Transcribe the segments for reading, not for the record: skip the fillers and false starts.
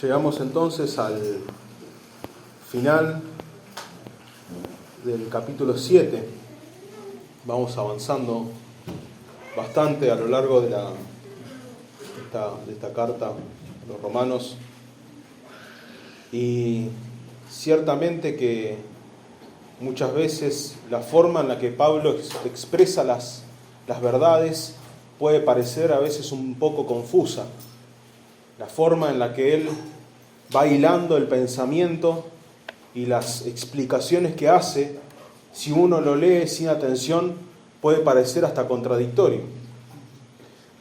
Llegamos entonces al final del capítulo 7. Vamos avanzando bastante a lo largo de esta carta a los romanos. Y ciertamente que muchas veces la forma en la que Pablo expresa las verdades puede parecer a veces un poco confusa. La forma en la que él va hilando el pensamiento y las explicaciones que hace, si uno lo lee sin atención, puede parecer hasta contradictorio.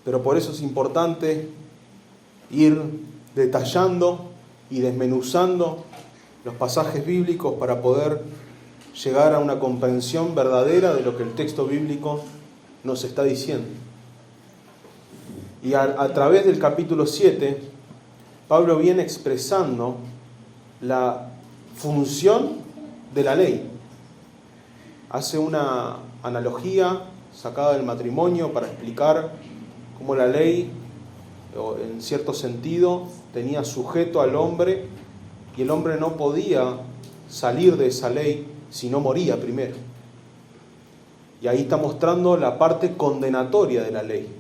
Pero por eso es importante ir detallando y desmenuzando los pasajes bíblicos para poder llegar a una comprensión verdadera de lo que el texto bíblico nos está diciendo. Y a través del capítulo 7, Pablo viene expresando la función de la ley. Hace una analogía sacada del matrimonio para explicar cómo la ley, en cierto sentido, tenía sujeto al hombre y el hombre no podía salir de esa ley si no moría primero. Y ahí está mostrando la parte condenatoria de la ley.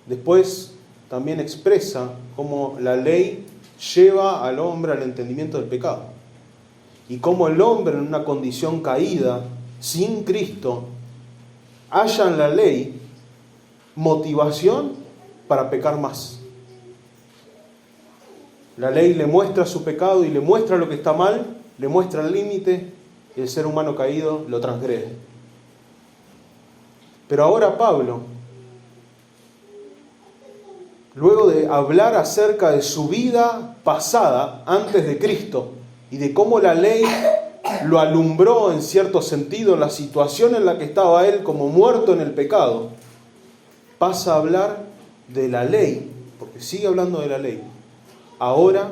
Después también expresa cómo la ley lleva al hombre al entendimiento del pecado. Y cómo el hombre en una condición caída, sin Cristo, halla en la ley motivación para pecar más. La ley le muestra su pecado y le muestra lo que está mal, le muestra el límite y el ser humano caído lo transgrede. Pero ahora Pablo, luego de hablar acerca de su vida pasada antes de Cristo y de cómo la ley lo alumbró en cierto sentido en la situación en la que estaba él como muerto en el pecado, pasa a hablar de la ley, porque sigue hablando de la ley, ahora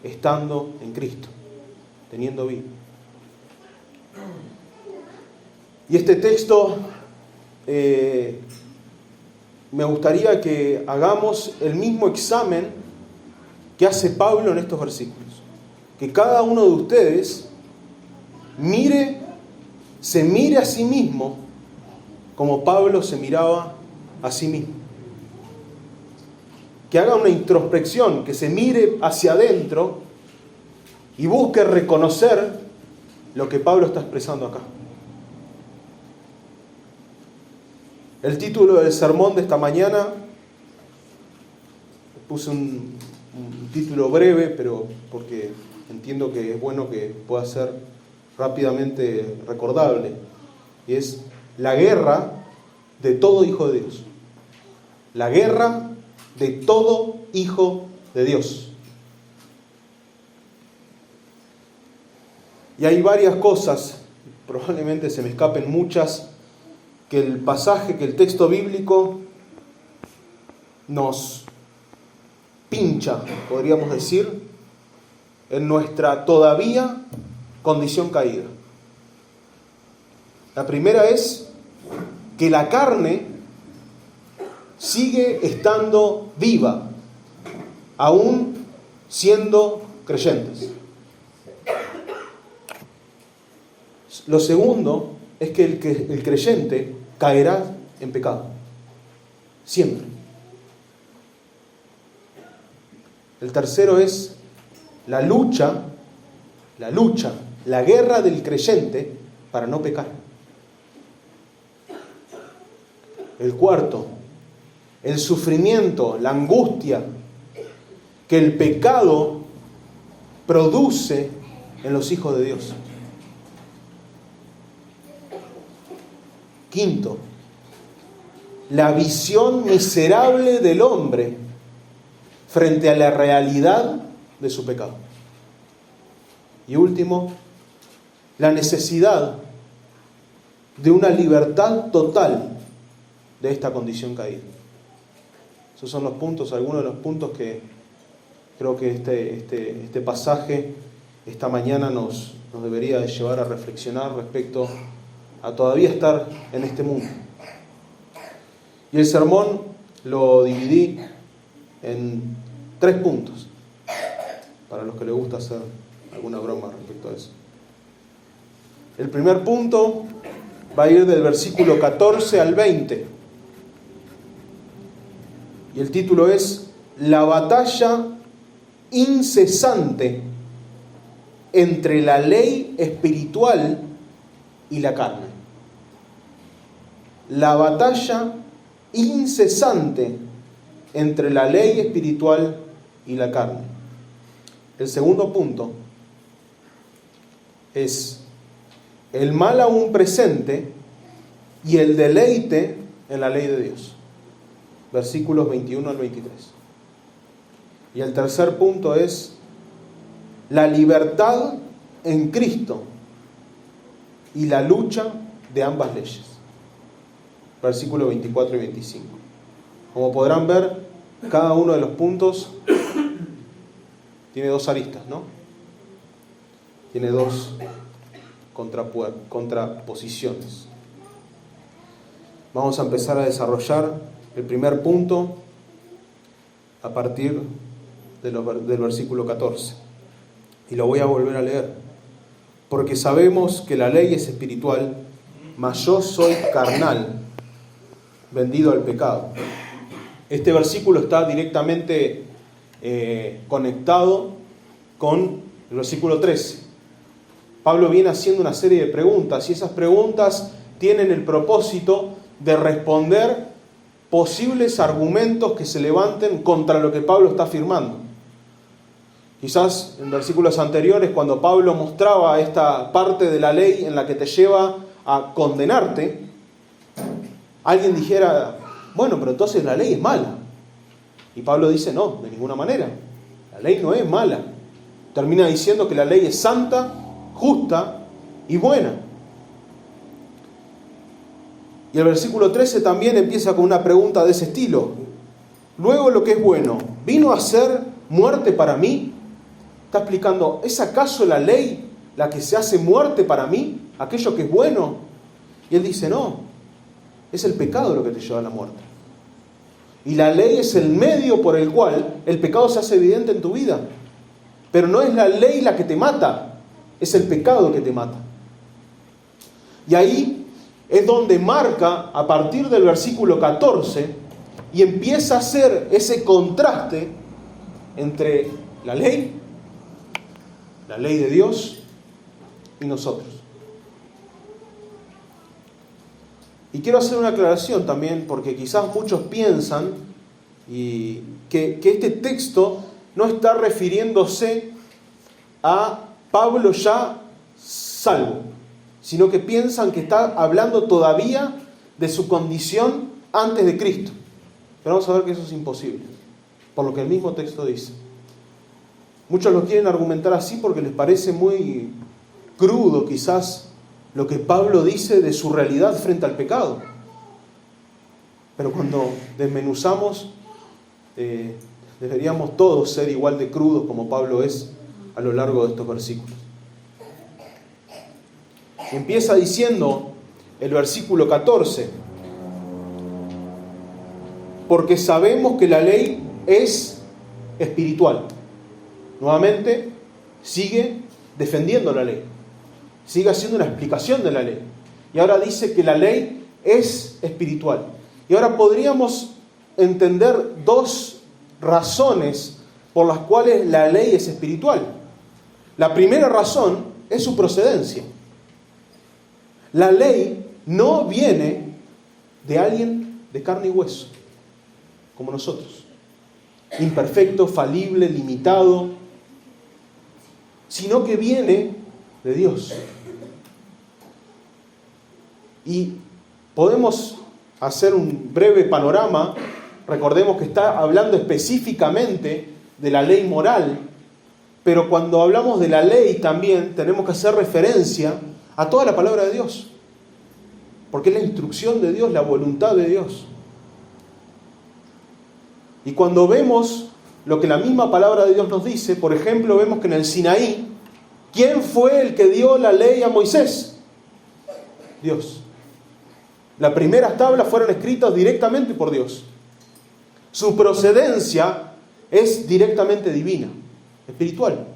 estando en Cristo, teniendo vida. Y este texto me gustaría que hagamos el mismo examen que hace Pablo en estos versículos. Que cada uno de ustedes se mire a sí mismo como Pablo se miraba a sí mismo. Que haga una introspección, que se mire hacia adentro y busque reconocer lo que Pablo está expresando acá. El título del sermón de esta mañana, puse un título breve, pero porque entiendo que es bueno que pueda ser rápidamente recordable, y es la guerra de todo hijo de Dios. La guerra de todo hijo de Dios. Y hay varias cosas, probablemente se me escapen muchas, que el pasaje, que el texto bíblico nos pincha, podríamos decir, en nuestra todavía condición caída. La primera es que la carne sigue estando viva, aún siendo creyentes. Lo segundo es que el creyente caerá en pecado, siempre. El tercero es la guerra del creyente para no pecar. El cuarto, el sufrimiento, la angustia que el pecado produce en los hijos de Dios. Quinto, la visión miserable del hombre frente a la realidad de su pecado. Y último, la necesidad de una libertad total de esta condición caída. Esos son los puntos, algunos de los puntos que creo que este pasaje esta mañana nos debería de llevar a reflexionar respecto a todavía estar en este mundo. Y el sermón lo dividí en 3 puntos, para los que les gusta hacer alguna broma respecto a eso. El primer punto va a ir del versículo 14 al 20. Y el título es La batalla incesante entre la ley espiritual y la carne. La batalla incesante entre la ley espiritual y la carne. El segundo punto es el mal aún presente y el deleite en la ley de Dios. Versículos 21 al 23. Y el tercer punto es la libertad en Cristo y la lucha de ambas leyes. Versículos 24 y 25. Como podrán ver, cada uno de los puntos tiene 2 aristas, ¿no? Tiene 2 contraposiciones. Vamos a empezar a desarrollar el primer punto a partir del versículo 14. Y lo voy a volver a leer. Porque sabemos que la ley es espiritual, mas yo soy carnal, vendido al pecado. Este versículo está directamente conectado con el versículo 13. Pablo viene haciendo una serie de preguntas y esas preguntas tienen el propósito de responder posibles argumentos que se levanten contra lo que Pablo está afirmando. Quizás en versículos anteriores, cuando Pablo mostraba esta parte de la ley en la que te lleva a condenarte, alguien dijera, bueno, pero entonces la ley es mala. Y Pablo dice, no, de ninguna manera. La ley no es mala. Termina diciendo que la ley es santa, justa y buena. Y el versículo 13 también empieza con una pregunta de ese estilo. Luego, lo que es bueno, ¿vino a ser muerte para mí? Está explicando, ¿es acaso la ley la que se hace muerte para mí? ¿Aquello que es bueno? Y él dice, no, es el pecado lo que te lleva a la muerte. Y la ley es el medio por el cual el pecado se hace evidente en tu vida. Pero no es la ley la que te mata, es el pecado que te mata. Y ahí es donde marca, a partir del versículo 14, y empieza a hacer ese contraste entre la ley de Dios y nosotros. Y quiero hacer una aclaración también, porque quizás muchos piensan que este texto no está refiriéndose a Pablo ya salvo, sino que piensan que está hablando todavía de su condición antes de Cristo. Pero vamos a ver que eso es imposible, por lo que el mismo texto dice. Muchos lo quieren argumentar así porque les parece muy crudo quizás lo que Pablo dice de su realidad frente al pecado. Pero cuando desmenuzamos, deberíamos todos ser igual de crudos como Pablo es a lo largo de estos versículos. Empieza diciendo el versículo 14, porque sabemos que la ley es espiritual. Nuevamente, sigue defendiendo la ley. Sigue haciendo una explicación de la ley. Y ahora dice que la ley es espiritual. Y ahora podríamos entender 2 razones por las cuales la ley es espiritual. La primera razón es su procedencia. La ley no viene de alguien de carne y hueso, como nosotros. Imperfecto, falible, limitado, sino que viene de Dios. Y podemos hacer un breve panorama. Recordemos que está hablando específicamente de la ley moral, pero cuando hablamos de la ley también tenemos que hacer referencia a toda la palabra de Dios, porque es la instrucción de Dios, la voluntad de Dios. Y cuando vemos lo que la misma palabra de Dios nos dice, por ejemplo, vemos que en el Sinaí, ¿quién fue el que dio la ley a Moisés? Dios. Las primeras tablas fueron escritas directamente por Dios. Su procedencia es directamente divina, espiritual.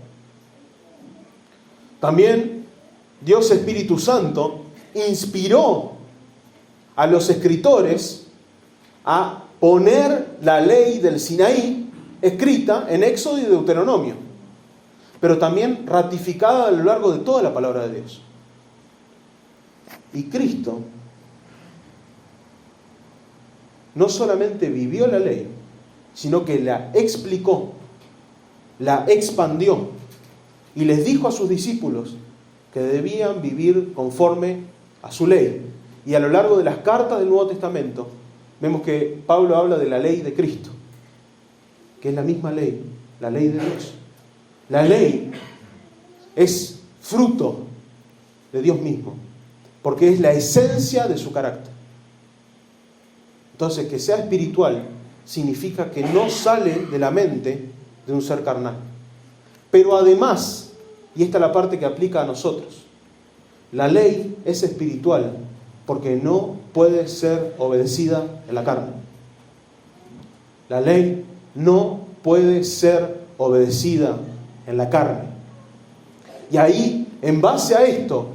También Dios Espíritu Santo inspiró a los escritores a poner la ley del Sinaí escrita en Éxodo y Deuteronomio, pero también ratificada a lo largo de toda la palabra de Dios. Y Cristo no solamente vivió la ley, sino que la explicó, la expandió y les dijo a sus discípulos que debían vivir conforme a su ley. Y a lo largo de las cartas del Nuevo Testamento vemos que Pablo habla de la ley de Cristo, que es la misma ley, la ley de Dios. La ley es fruto de Dios mismo, porque es la esencia de su carácter. Entonces, que sea espiritual significa que no sale de la mente de un ser carnal. Pero además, y esta es la parte que aplica a nosotros, la ley es espiritual porque no puede ser obedecida en la carne. La ley no puede ser obedecida en la carne. Y ahí, en base a esto,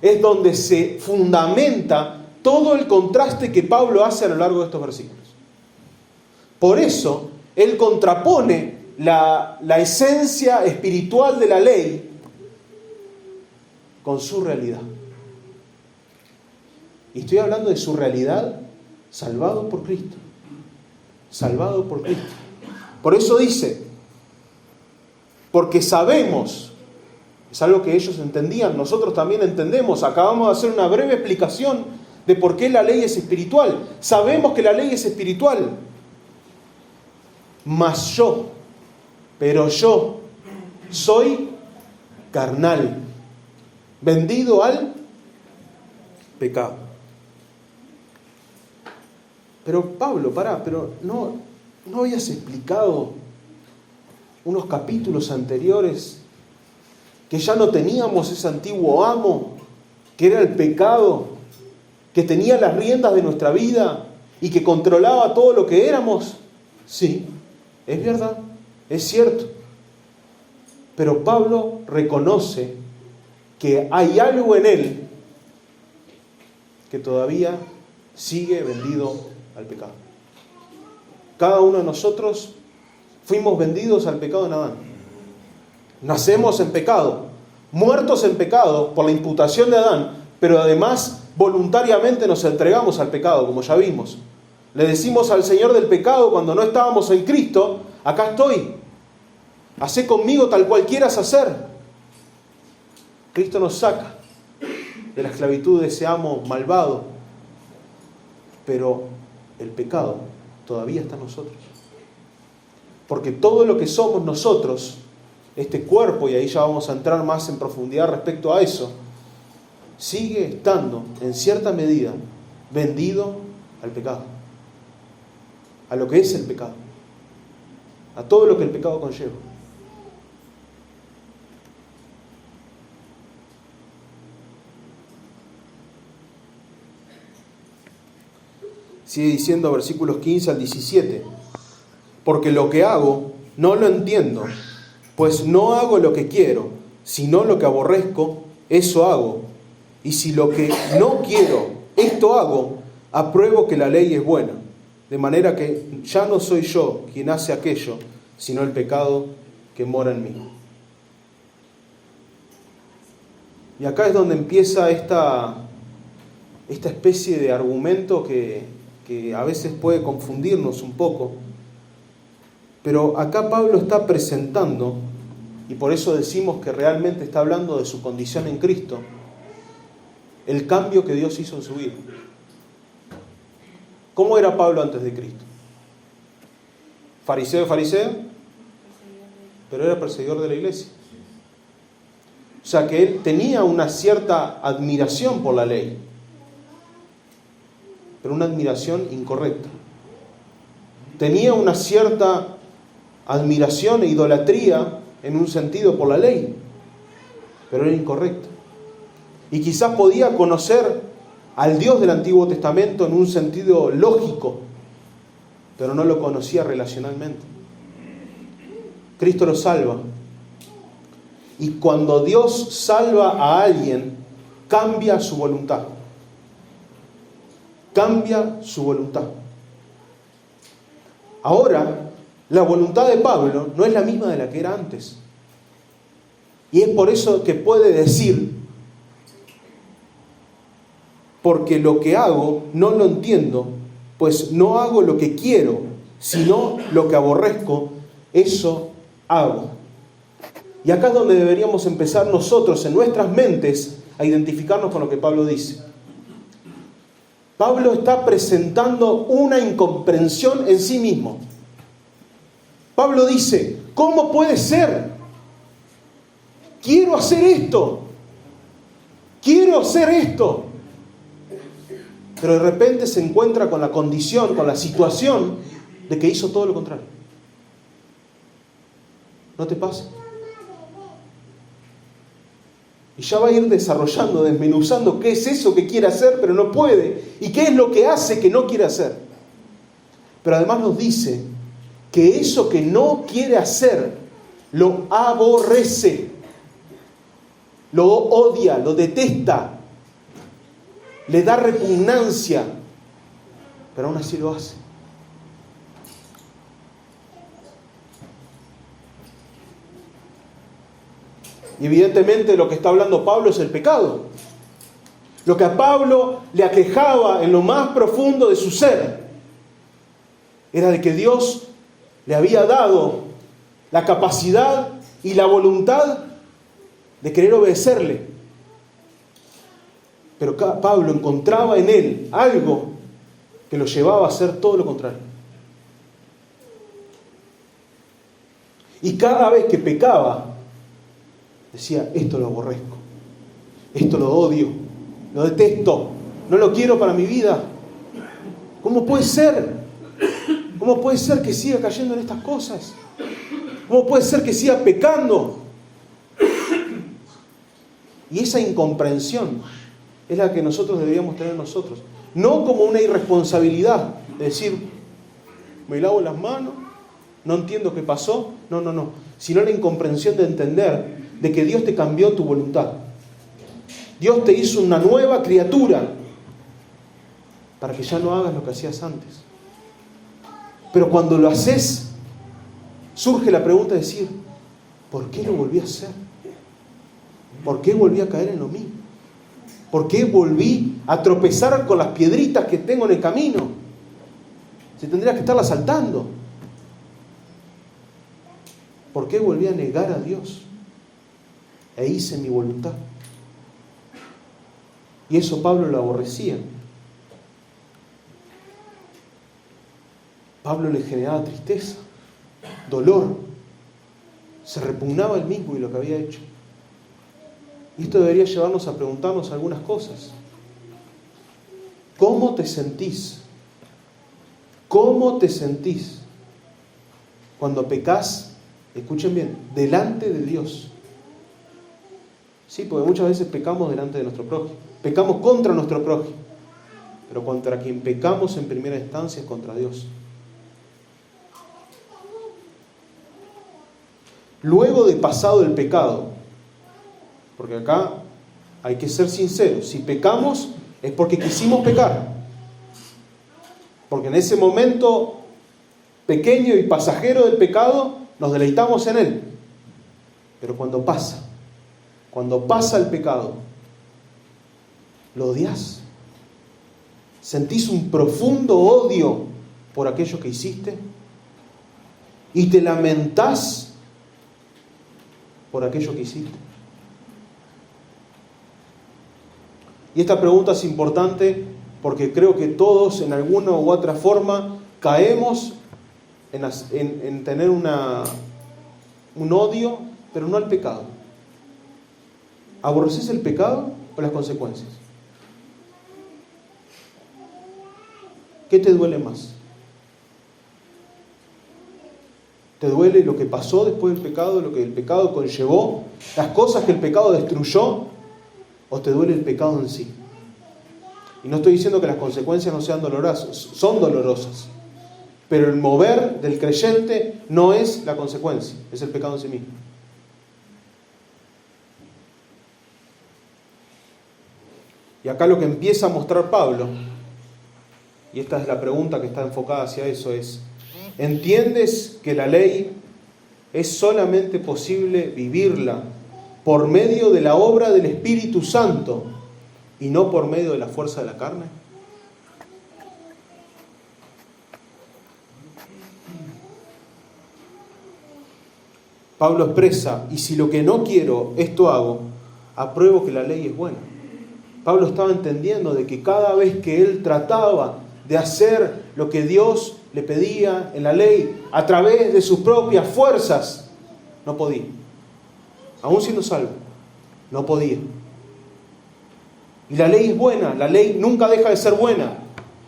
es donde se fundamenta todo el contraste que Pablo hace a lo largo de estos versículos. Por eso, él contrapone la esencia espiritual de la ley con su realidad. Y estoy hablando de su realidad salvado por Cristo. Salvado por Cristo. Por eso dice, porque sabemos, es algo que ellos entendían, nosotros también entendemos, acabamos de hacer una breve explicación de por qué la ley es espiritual. Sabemos que la ley es espiritual. Mas yo, pero yo, soy carnal, vendido al pecado. Pero Pablo, pero no habías explicado unos capítulos anteriores que ya no teníamos ese antiguo amo, que era el pecado, que tenía las riendas de nuestra vida y que controlaba todo lo que éramos. Sí, es verdad, es cierto. Pero Pablo reconoce que hay algo en él que todavía sigue vendido al pecado. Cada uno de nosotros fuimos vendidos al pecado en Adán. Nacemos en pecado, muertos en pecado por la imputación de Adán, pero además voluntariamente nos entregamos al pecado, como ya vimos. Le decimos al Señor del pecado cuando no estábamos en Cristo: acá estoy, hacé conmigo tal cual quieras hacer. Cristo nos saca de la esclavitud de ese amo malvado, pero el pecado todavía está en nosotros. Porque todo lo que somos nosotros, este cuerpo, y ahí ya vamos a entrar más en profundidad respecto a eso, sigue estando en cierta medida vendido al pecado, a lo que es el pecado, a todo lo que el pecado conlleva. Sigue diciendo versículos 15 al 17. Porque lo que hago no lo entiendo, pues no hago lo que quiero, sino lo que aborrezco, eso hago. Y si lo que no quiero, esto hago, apruebo que la ley es buena. De manera que ya no soy yo quien hace aquello, sino el pecado que mora en mí. Y acá es donde empieza esta especie de argumento que a veces puede confundirnos un poco. Pero acá Pablo está presentando, y por eso decimos que realmente está hablando de su condición en Cristo, el cambio que Dios hizo en su vida. ¿Cómo era Pablo antes de Cristo? Fariseo, pero era perseguidor de la iglesia. O sea que él tenía una cierta admiración por la ley, pero una admiración incorrecta. Tenía una cierta admiración e idolatría en un sentido por la ley, pero era incorrecta. Y quizás podía conocer al Dios del Antiguo Testamento en un sentido lógico, pero no lo conocía relacionalmente. Cristo lo salva. Y cuando Dios salva a alguien, cambia su voluntad. Cambia su voluntad. Ahora, la voluntad de Pablo no es la misma de la que era antes. Y es por eso que puede decir, porque lo que hago no lo entiendo, pues no hago lo que quiero, sino lo que aborrezco, eso hago. Y acá es donde deberíamos empezar nosotros, en nuestras mentes, a identificarnos con lo que Pablo dice. Pablo está presentando una incomprensión en sí mismo. Pablo dice, ¿cómo puede ser? Quiero hacer esto. Quiero hacer esto. Pero de repente se encuentra con la condición, con la situación de que hizo todo lo contrario. ¿No te pasa? Y ya va a ir desarrollando, desmenuzando qué es eso que quiere hacer pero no puede. Y qué es lo que hace que no quiere hacer. Pero además nos dice que eso que no quiere hacer lo aborrece. Lo odia, lo detesta. Le da repugnancia. Pero aún así lo hace. Y evidentemente lo que está hablando Pablo es el pecado. Lo que a Pablo le aquejaba en lo más profundo de su ser era de que Dios le había dado la capacidad y la voluntad de querer obedecerle. Pero Pablo encontraba en él algo que lo llevaba a hacer todo lo contrario. Y cada vez que pecaba, decía, esto lo aborrezco, esto lo odio, lo detesto, no lo quiero para mi vida. ¿Cómo puede ser? ¿Cómo puede ser que siga cayendo en estas cosas? ¿Cómo puede ser que siga pecando? Y esa incomprensión es la que nosotros deberíamos tener nosotros. No como una irresponsabilidad, de decir, me lavo las manos, no entiendo qué pasó. No. Sino la incomprensión de entender de que Dios te cambió tu voluntad. Dios te hizo una nueva criatura para que ya no hagas lo que hacías antes. Pero cuando lo haces, surge la pregunta de decir, ¿por qué lo volví a hacer? ¿Por qué volví a caer en lo mismo? ¿Por qué volví a tropezar con las piedritas que tengo en el camino? Si tendría que estarlas saltando. ¿Por qué volví a negar a Dios? E hice mi voluntad. Y eso Pablo lo aborrecía. Pablo le generaba tristeza, dolor. Se repugnaba él mismo y lo que había hecho. Y esto debería llevarnos a preguntarnos algunas cosas. ¿Cómo te sentís? ¿Cómo te sentís cuando pecás? Escuchen bien, delante de Dios. Sí, porque muchas veces pecamos delante de nuestro prójimo. Pecamos contra nuestro prójimo. Pero contra quien pecamos en primera instancia es contra Dios. Luego de pasado el pecado, porque acá hay que ser sinceros, si pecamos es porque quisimos pecar. Porque en ese momento pequeño y pasajero del pecado nos deleitamos en él. Pero cuando pasa el pecado, ¿lo odias? ¿Sentís un profundo odio por aquello que hiciste? ¿Y te lamentás por aquello que hiciste? Y esta pregunta es importante porque creo que todos en alguna u otra forma caemos en tener un odio, pero no al pecado. ¿Aborreces el pecado o las consecuencias? ¿Qué te duele más? ¿Te duele lo que pasó después del pecado, lo que el pecado conllevó, las cosas que el pecado destruyó? ¿O te duele el pecado en sí? Y no estoy diciendo que las consecuencias no sean dolorosas, son dolorosas. Pero el mover del creyente no es la consecuencia, es el pecado en sí mismo. Y acá lo que empieza a mostrar Pablo, y esta es la pregunta que está enfocada hacia eso, es: ¿entiendes que la ley es solamente posible vivirla por medio de la obra del Espíritu Santo y no por medio de la fuerza de la carne? Pablo expresa: y si lo que no quiero, esto hago, apruebo que la ley es buena. Pablo estaba entendiendo de que cada vez que él trataba de hacer lo que Dios le pedía en la ley a través de sus propias fuerzas, no podía. Aún siendo salvo, no podía. Y la ley es buena, la ley nunca deja de ser buena.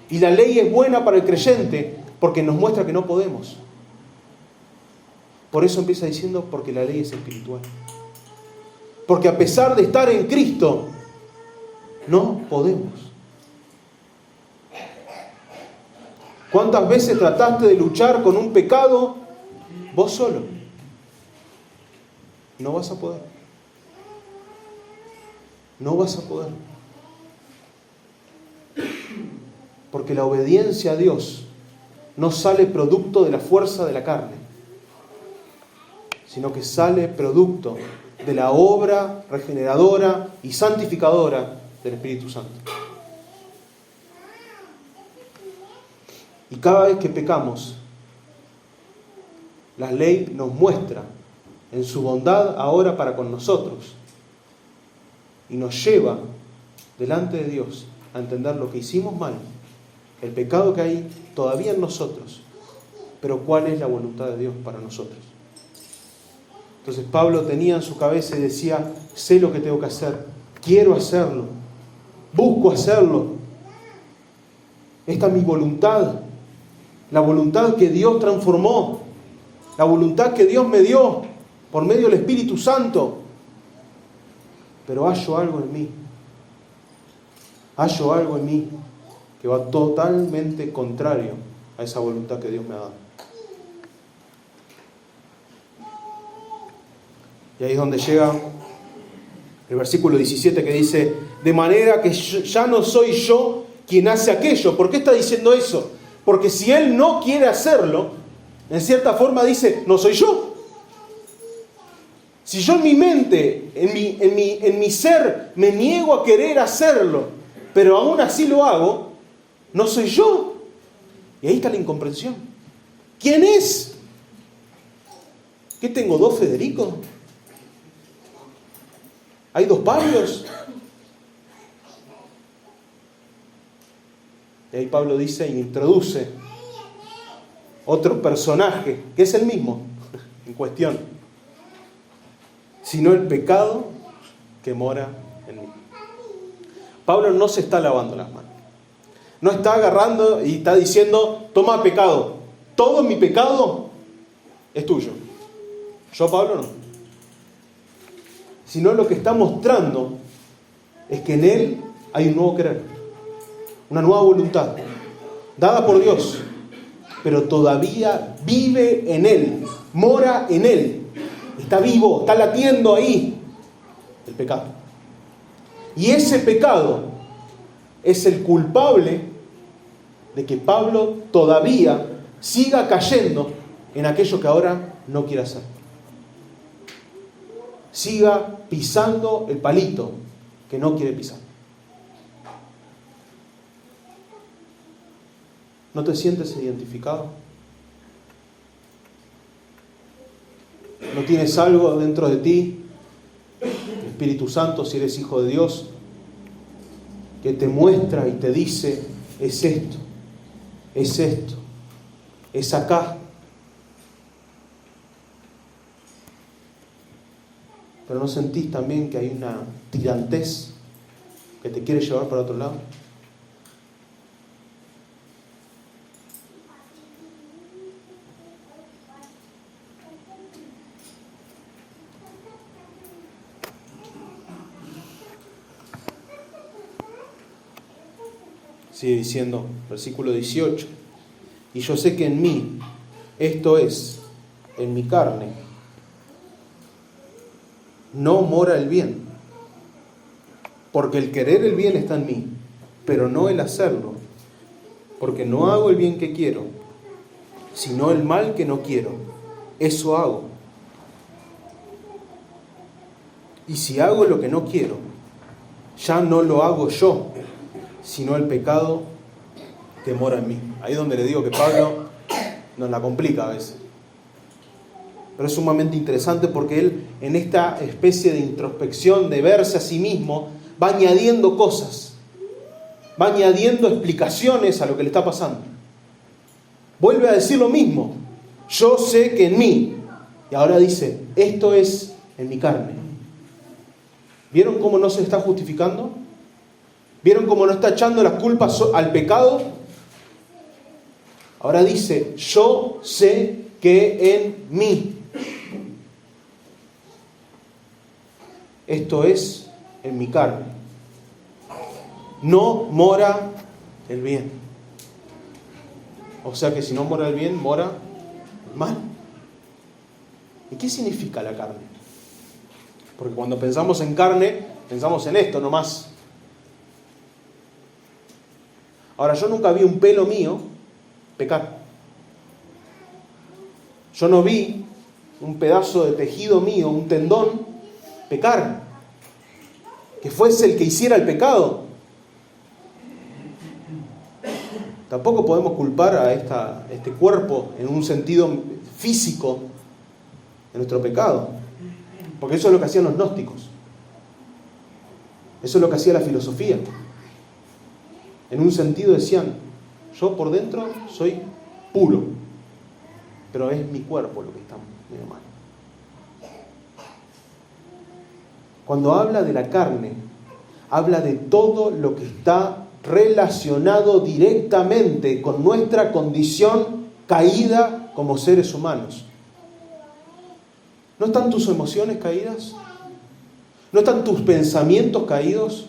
Y la ley es buena para el creyente porque nos muestra que no podemos. Por eso empieza diciendo: porque la ley es espiritual. Porque a pesar de estar en Cristo, no podemos. ¿Cuántas veces trataste de luchar con un pecado vos solo? No vas a poder. No vas a poder. Porque la obediencia a Dios no sale producto de la fuerza de la carne, sino que sale producto de la obra regeneradora y santificadora del Espíritu Santo. Y cada vez que pecamos, la ley nos muestra en su bondad ahora para con nosotros y nos lleva delante de Dios a entender lo que hicimos mal, el pecado que hay todavía en nosotros, pero cuál es la voluntad de Dios para nosotros. Entonces Pablo tenía en su cabeza y decía: sé lo que tengo que hacer, quiero hacerlo, busco hacerlo. Esta es mi voluntad, la voluntad que Dios transformó, la voluntad que Dios me dio por medio del Espíritu Santo. Pero hallo algo en mí que va totalmente contrario a esa voluntad que Dios me ha dado. Y ahí es donde llega el versículo 17 que dice: de manera que ya no soy yo quien hace aquello. ¿Por qué está diciendo eso? Porque si él no quiere hacerlo, en cierta forma dice: no soy yo. Si yo en mi mente, en mi ser, me niego a querer hacerlo, pero aún así lo hago, no soy yo. Y ahí está la incomprensión. ¿Quién es? ¿Qué tengo? ¿2 Federicos? ¿Hay 2 Pablos? Y ahí Pablo dice e introduce otro personaje, que es el mismo en cuestión, sino el pecado que mora en mí. Pablo no se está lavando las manos. No está agarrando y está diciendo: toma pecado, todo mi pecado es tuyo. Yo, Pablo, no. Sino lo que está mostrando es que en él hay un nuevo querer, una nueva voluntad, dada por Dios, pero todavía vive en él, mora en él, está vivo, está latiendo ahí el pecado. Y ese pecado es el culpable de que Pablo todavía siga cayendo en aquello que ahora no quiere hacer. Siga pisando el palito que no quiere pisar. ¿No te sientes identificado? ¿No tienes algo dentro de ti, el Espíritu Santo, si eres hijo de Dios, que te muestra y te dice: es esto, es acá? Pero ¿no sentís también que hay una tirantez que te quiere llevar para otro lado? Sigue diciendo, versículo 18: y yo sé que en mí, esto es, en mi carne, no mora el bien. Porque el querer el bien está en mí, pero no el hacerlo. Porque no hago el bien que quiero, sino el mal que no quiero. Eso hago. Y si hago lo que no quiero, ya no lo hago yo, sino el pecado que mora en mí. Ahí es donde le digo que Pablo nos la complica a veces. Pero es sumamente interesante porque él, en esta especie de introspección, de verse a sí mismo, va añadiendo cosas, va añadiendo explicaciones a lo que le está pasando. Vuelve a decir lo mismo. Yo sé que en mí. Y ahora dice, esto es en mi carne. ¿Vieron cómo no se está justificando? ¿Vieron cómo no está echando las culpas al pecado? Ahora dice, yo sé que en mí. Esto es en mi carne. No mora el bien. O sea que si no mora el bien, mora el mal. ¿Y qué significa la carne? Porque cuando pensamos en carne, pensamos en esto nomás. Ahora, yo nunca vi un pelo mío pecar. Yo no vi un pedazo de tejido mío, un tendón, pecar. Que fuese el que hiciera el pecado. Tampoco podemos culpar a este cuerpo en un sentido físico de nuestro pecado. Porque eso es lo que hacían los gnósticos. Eso es lo que hacía la filosofía. En un sentido decían, yo por dentro soy puro, pero es mi cuerpo lo que está medio mal. Cuando habla de la carne, habla de todo lo que está relacionado directamente con nuestra condición caída como seres humanos. ¿No están tus emociones caídas? ¿No están tus pensamientos caídos?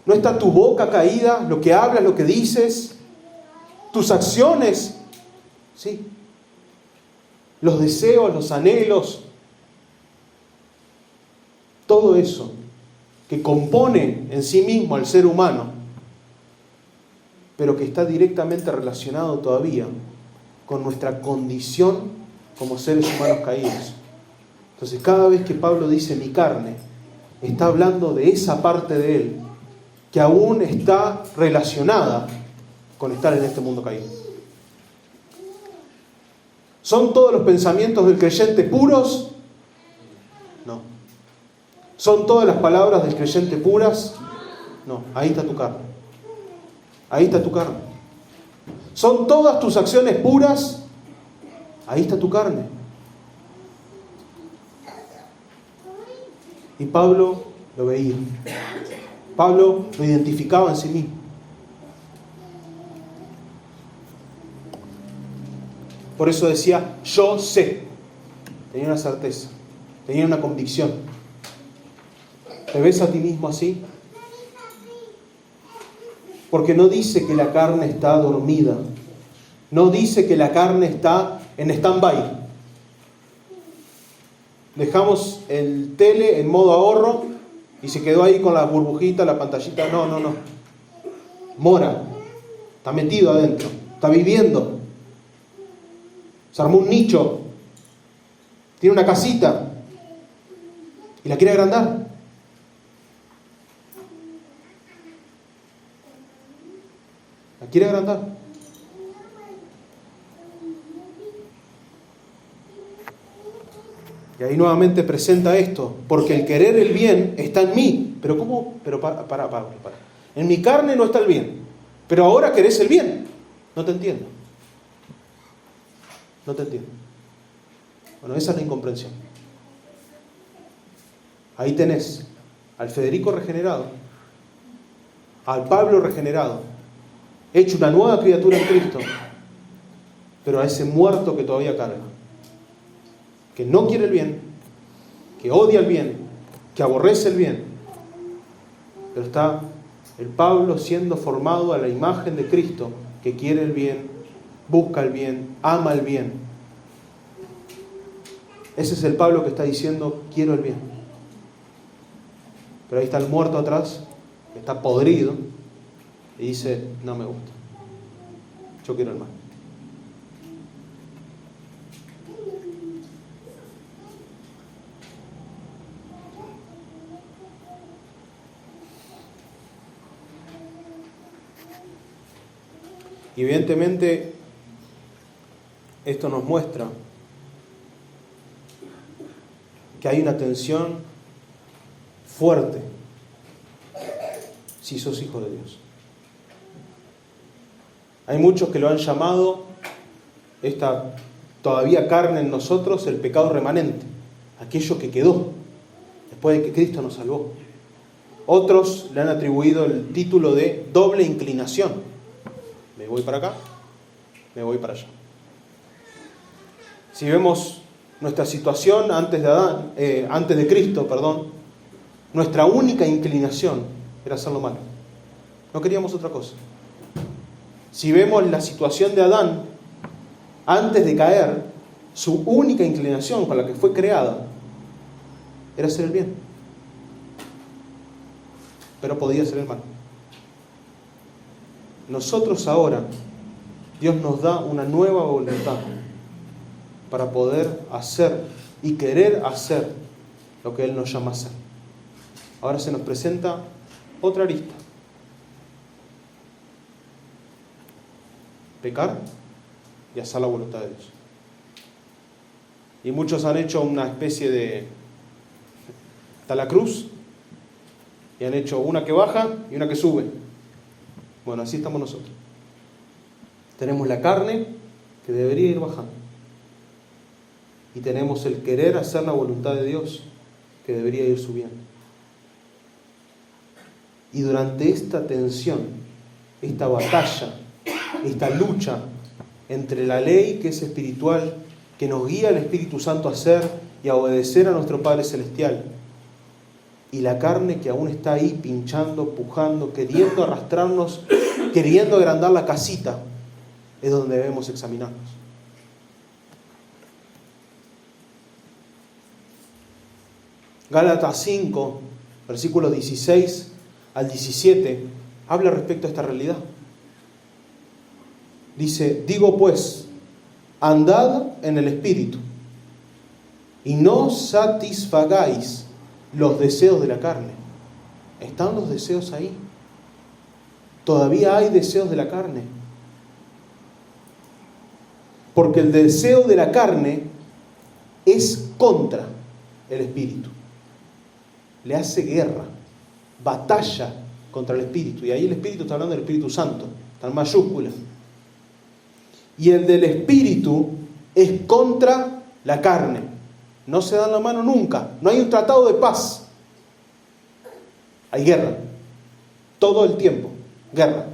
¿No está tu boca caída? Lo que hablas, lo que dices, tus acciones, ¿sí? Los deseos, los anhelos, todo eso que compone en sí mismo al ser humano, pero que está directamente relacionado todavía con nuestra condición como seres humanos caídos. Entonces, cada vez que Pablo dice mi carne, está hablando de esa parte de él que aún está relacionada con estar en este mundo caído. ¿Son todos los pensamientos del creyente puros? No. ¿Son todas las palabras del creyente puras? No. Ahí está tu carne. Ahí está tu carne. ¿Son todas tus acciones puras? Ahí está tu carne. Y Pablo lo veía. Pablo lo identificaba en sí mismo. Por eso decía, yo sé. Tenía una certeza, tenía una convicción. ¿Te ves a ti mismo así? Porque no dice que la carne está dormida. No dice que la carne está en stand-by. Dejamos el tele en modo ahorro y se quedó ahí con la burbujita, la pantallita. No. Mora. Está metido adentro. Está viviendo. Se armó un nicho. Tiene una casita. Y la quiere agrandar. La quiere agrandar. Y ahí nuevamente presenta esto, porque el querer el bien está en mí. Pero ¿cómo? Pero para. En mi carne no está el bien, pero ahora querés el bien. No te entiendo. No te entiendo. Bueno, esa es la incomprensión. Ahí tenés al Federico regenerado, al Pablo regenerado, hecho una nueva criatura en Cristo, pero a ese muerto que todavía carga, que no quiere el bien, que odia el bien, que aborrece el bien, pero está el Pablo siendo formado a la imagen de Cristo que quiere el bien, busca el bien, ama el bien. Ese es el Pablo que está diciendo, quiero el bien. Pero ahí está el muerto atrás, que está podrido, y dice, no me gusta. Yo quiero el mal. Y evidentemente, esto nos muestra que hay una tensión fuerte si sos hijo de Dios. Hay muchos que lo han llamado, esta todavía carne en nosotros, el pecado remanente, aquello que quedó después de que Cristo nos salvó. Otros le han atribuido el título de doble inclinación. Me voy para acá, me voy para allá. Si vemos nuestra situación antes de Cristo, nuestra única inclinación era hacer lo malo. No queríamos otra cosa. Si vemos la situación de Adán, antes de caer, su única inclinación con la que fue creada era hacer el bien. Pero podía hacer el mal. Nosotros ahora, Dios nos da una nueva voluntad para poder hacer y querer hacer lo que Él nos llama a hacer. Ahora se nos presenta otra arista. Pecar y hacer la voluntad de Dios. Y muchos han hecho una especie de talacruz y han hecho una que baja y una que sube. Bueno, así estamos nosotros. Tenemos la carne que debería ir bajando. Y tenemos el querer hacer la voluntad de Dios que debería ir subiendo. Y durante esta tensión, esta batalla, esta lucha entre la ley que es espiritual, que nos guía el Espíritu Santo a hacer y a obedecer a nuestro Padre Celestial, y la carne que aún está ahí pinchando, pujando, queriendo arrastrarnos, queriendo agrandar la casita, es donde debemos examinarnos. Gálatas 5, versículos 16 al 17, habla respecto a esta realidad. Dice, digo pues, andad en el Espíritu, y no satisfagáis los deseos de la carne. ¿Están los deseos ahí? Todavía hay deseos de la carne. Porque el deseo de la carne es contra el Espíritu. Le hace guerra, batalla contra el Espíritu. Y ahí el Espíritu está hablando del Espíritu Santo, está en mayúscula. Y el del Espíritu es contra la carne. No se dan la mano nunca. No hay un tratado de paz. Hay guerra. Todo el tiempo. Guerra.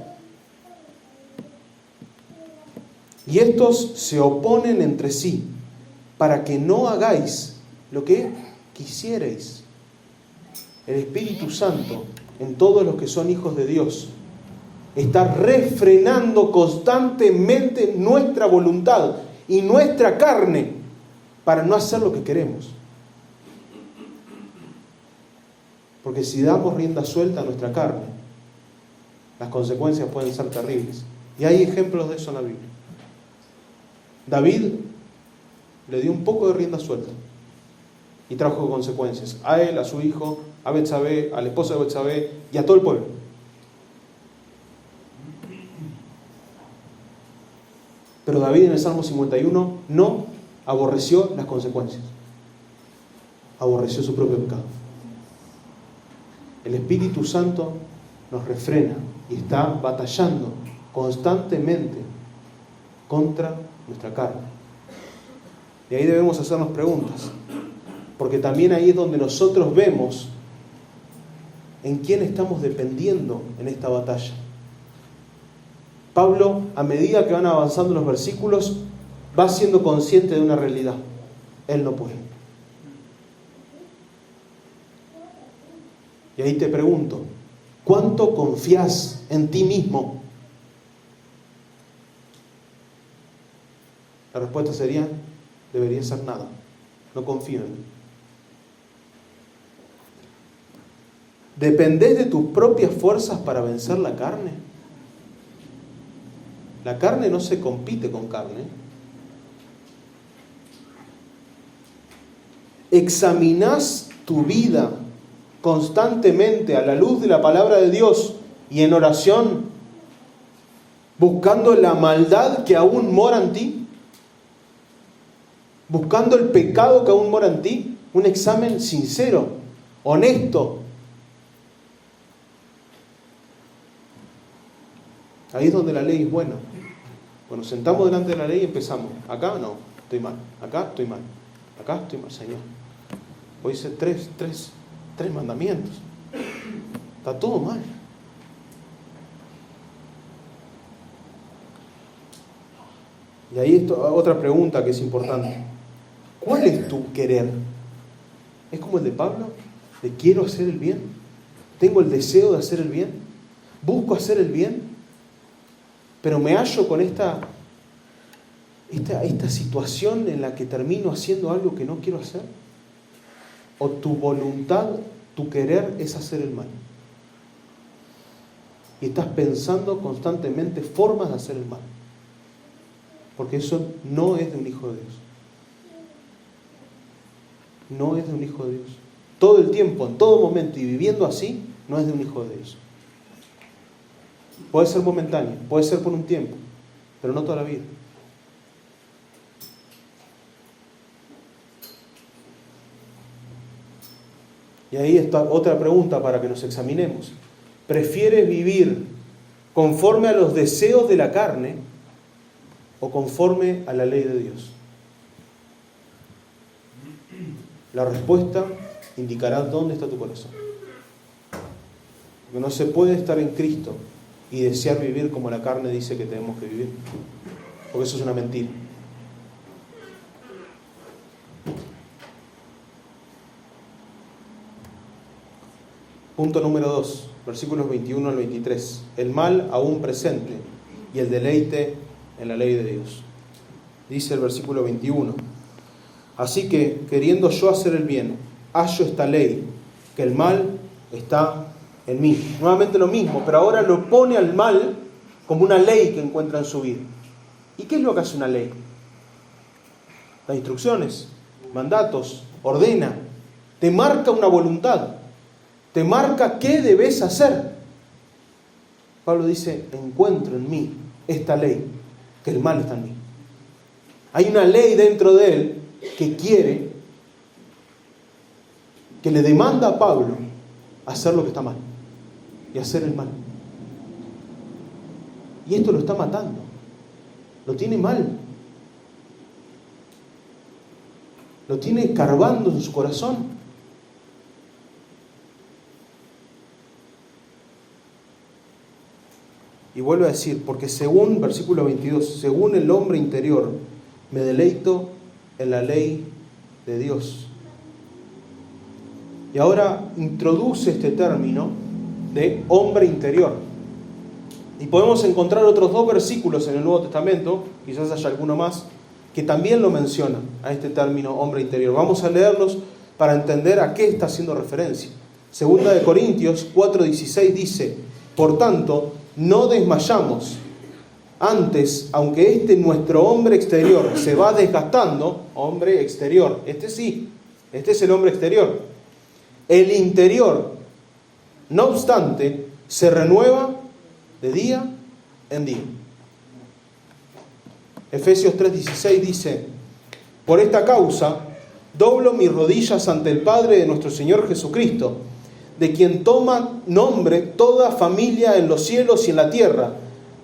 Y estos se oponen entre sí para que no hagáis lo que quisierais. El Espíritu Santo, en todos los que son hijos de Dios, está refrenando constantemente nuestra voluntad y nuestra carne para no hacer lo que queremos. Porque si damos rienda suelta a nuestra carne, las consecuencias pueden ser terribles. Y hay ejemplos de eso en la Biblia. David le dio un poco de rienda suelta y trajo consecuencias a él, a su hijo, a Betsabé, a la esposa de Betsabé y a todo el pueblo. Pero David en el Salmo 51 no aborreció las consecuencias. Aborreció su propio pecado. El Espíritu Santo nos refrena y está batallando constantemente contra nuestra carne. Y ahí debemos hacernos preguntas, porque también ahí es donde nosotros vemos en quién estamos dependiendo en esta batalla. Pablo, a medida que van avanzando los versículos, va siendo consciente de una realidad. Él no puede. Y ahí te pregunto, ¿cuánto confías en ti mismo? La respuesta sería, debería ser nada. No confío en él. ¿Dependés de tus propias fuerzas para vencer la carne? La carne no se compite con carne. ¿Examinás tu vida constantemente a la luz de la palabra de Dios y en oración, buscando la maldad que aún mora en ti? ¿Buscando el pecado que aún mora en ti? Un examen sincero, honesto. Ahí es donde la ley es buena. Cuando nos sentamos delante de la ley y empezamos. Acá no, estoy mal. Acá estoy mal. Acá estoy mal, Señor. Hoy hice tres mandamientos. Está todo mal. Y ahí otra pregunta que es importante. ¿Cuál es tu querer? ¿Es como el de Pablo? ¿De quiero hacer el bien? ¿Tengo el deseo de hacer el bien? ¿Busco hacer el bien? Pero me hallo con esta situación en la que termino haciendo algo que no quiero hacer. ¿O tu voluntad, tu querer es hacer el mal? Y estás pensando constantemente formas de hacer el mal. Porque eso no es de un hijo de Dios. No es de un hijo de Dios. Todo el tiempo, en todo momento y viviendo así, no es de un hijo de Dios. Puede ser momentáneo, puede ser por un tiempo, pero no toda la vida. Y ahí está otra pregunta para que nos examinemos. ¿Prefieres vivir conforme a los deseos de la carne o conforme a la ley de Dios? La respuesta indicará dónde está tu corazón. Porque no se puede estar en Cristo y desear vivir como la carne dice que tenemos que vivir. Porque eso es una mentira. Punto número 2, versículos 21 al 23. El mal aún presente y el deleite en la ley de Dios. Dice el versículo 21. Así que, queriendo yo hacer el bien, hallo esta ley, que el mal está en mí. Nuevamente lo mismo, pero ahora lo pone al mal como una ley que encuentra en su vida. ¿Y qué es lo que hace una ley? Da instrucciones, mandatos, ordena, te marca una voluntad, te marca qué debes hacer. Pablo dice, encuentro en mí esta ley, que el mal está en mí. Hay una ley dentro de él que quiere, que le demanda a Pablo hacer lo que está mal y hacer el mal. Y esto lo está matando, lo tiene mal, lo tiene escarbando en su corazón. Y vuelve a decir, porque según, versículo 22, según el hombre interior, me deleito en la ley de Dios. Y ahora introduce este término de hombre interior. Y podemos encontrar otros 2 versículos en el Nuevo Testamento, quizás haya alguno más, que también lo mencionan a este término hombre interior. Vamos a leerlos para entender a qué está haciendo referencia. Segunda de Corintios 4:16 dice, por tanto, no desmayamos. Antes, aunque nuestro hombre exterior se va desgastando, hombre exterior, este es el hombre exterior. El interior, no obstante, se renueva de día en día. Efesios 3:16 dice, por esta causa, doblo mis rodillas ante el Padre de nuestro Señor Jesucristo, de quien toma nombre toda familia en los cielos y en la tierra,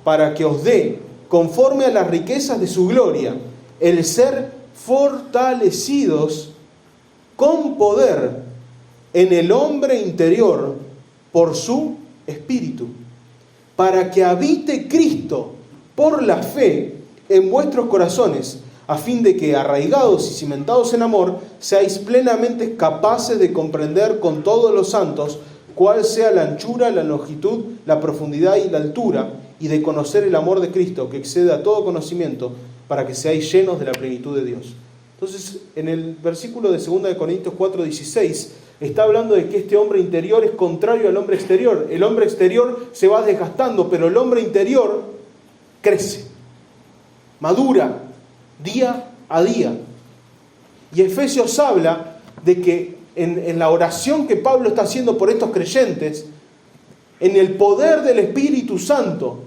para que os dé, conforme a las riquezas de su gloria, el ser fortalecidos con poder en el hombre interior por su Espíritu, para que habite Cristo por la fe en vuestros corazones, a fin de que, arraigados y cimentados en amor, seáis plenamente capaces de comprender con todos los santos cuál sea la anchura, la longitud, la profundidad y la altura, y de conocer el amor de Cristo, que excede a todo conocimiento, para que seáis llenos de la plenitud de Dios. Entonces, en el versículo de 2 Corintios 4:16, está hablando de que este hombre interior es contrario al hombre exterior. El hombre exterior se va desgastando, pero el hombre interior crece, madura día a día. Y Efesios habla de que en la oración que Pablo está haciendo por estos creyentes, en el poder del Espíritu Santo,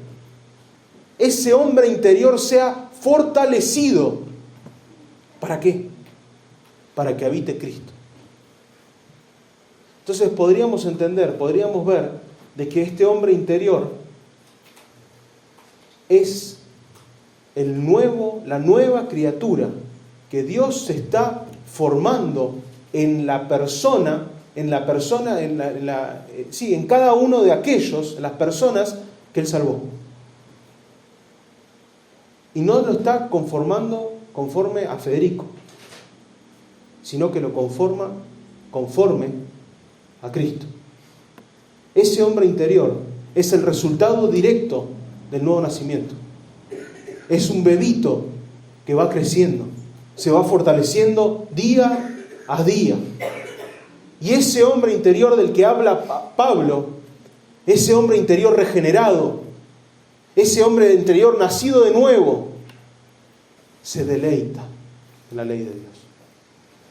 ese hombre interior sea fortalecido. ¿Para qué? Para que habite Cristo. Entonces podríamos entender, podríamos ver de que este hombre interior es la nueva criatura que Dios se está formando en cada uno de aquellos, las personas que Él salvó. Y no lo está conformando conforme a Federico, sino que lo conforma conforme a Cristo. Ese hombre interior es el resultado directo del nuevo nacimiento. Es un bebito que va creciendo, se va fortaleciendo día a día. Y ese hombre interior del que habla Pablo, ese hombre interior regenerado, ese hombre interior nacido de nuevo, se deleita en la ley de Dios.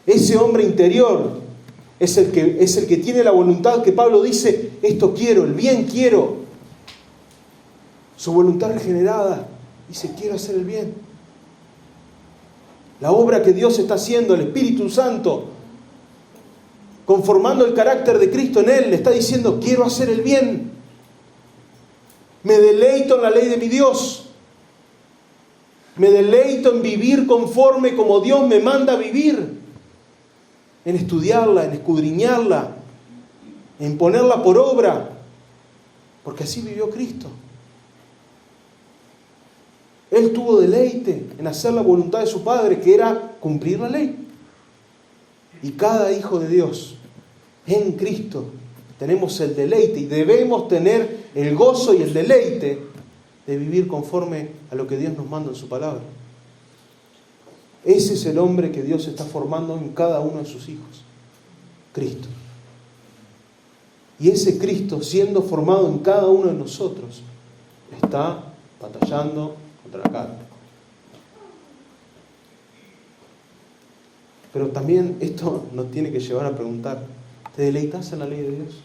Ese hombre interior es el que tiene la voluntad que Pablo dice, esto quiero, el bien quiero. Su voluntad regenerada dice, quiero hacer el bien. La obra que Dios está haciendo, el Espíritu Santo, conformando el carácter de Cristo en él, le está diciendo, quiero hacer el bien. Me deleito en la ley de mi Dios. Me deleito en vivir conforme como Dios me manda a vivir. En estudiarla, en escudriñarla, en ponerla por obra. Porque así vivió Cristo. Él tuvo deleite en hacer la voluntad de su Padre, que era cumplir la ley. Y cada hijo de Dios en Cristo tenemos el deleite y debemos tener el gozo y el deleite de vivir conforme a lo que Dios nos manda en su palabra. Ese es el hombre que Dios está formando en cada uno de sus hijos, Cristo. Y ese Cristo, siendo formado en cada uno de nosotros, está batallando contra la carne. Pero también esto nos tiene que llevar a preguntar, ¿te deleitas en la ley de Dios?